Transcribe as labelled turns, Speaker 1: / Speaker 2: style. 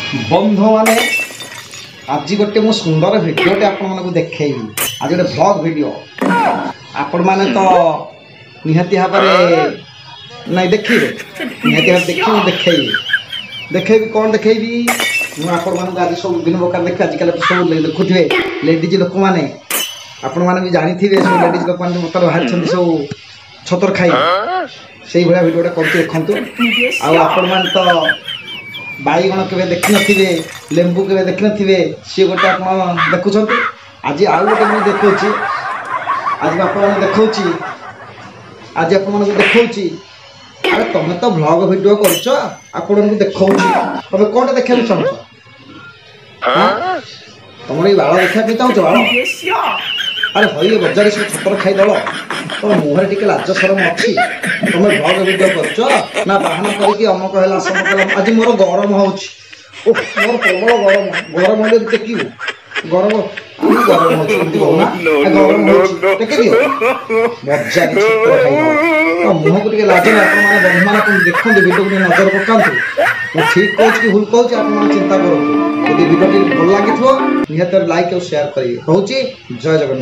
Speaker 1: बंधु मैंने आज गोटे मु सुंदर भिडटे आपको देखी आज गोटे भ्लग वीडियो आपण मैंने तो निहाती भाव नहीं देखिए निहाती भाव देखी देखी देखेबी कौन देखेबी मुझे आज सब विभिन्न प्रकार देखे आजिकल सब देखुए लेडीज लोक मैंने आपण मैंने भी जानी थे सब लेडीज लोक मैंने मतलब बाहर सब छतर खाई से भाया भिडियोटा कर देखु आपण मैंने तो बाईगण के देखी नथिबे लेंबू के देखी नथिबे सी गोटे आप देखुं आज आउ गोटे मुझे देखा आज बापा मैंने देखा आज आप देखा अरे तुम तो व्लॉग वीडियो कर देखा तुम कौन देखा चाहो तुम ये बाल देखा चाहो बाल अरे हई बजार सब छतर खाईदेल तुम मुहर टे लाज सरम अच्छी तुम व्लॉग वीडियो कर ना बाहन करके अमक है समक आज मोर गरम हो मोर प्रबल गरम गरम हेल्ले टेकू गरम गरम गरम टेकी मजा मुह को लाज ना बंधु मैंने देखते भिडियो को नजर पकातु ठीक कहूँ कि भूल कहूँ आप चिंता करूँ यदि भिडियो भल लगी निहत लाइक और शेयर करेंगे रोचे जय जगन्नाथ।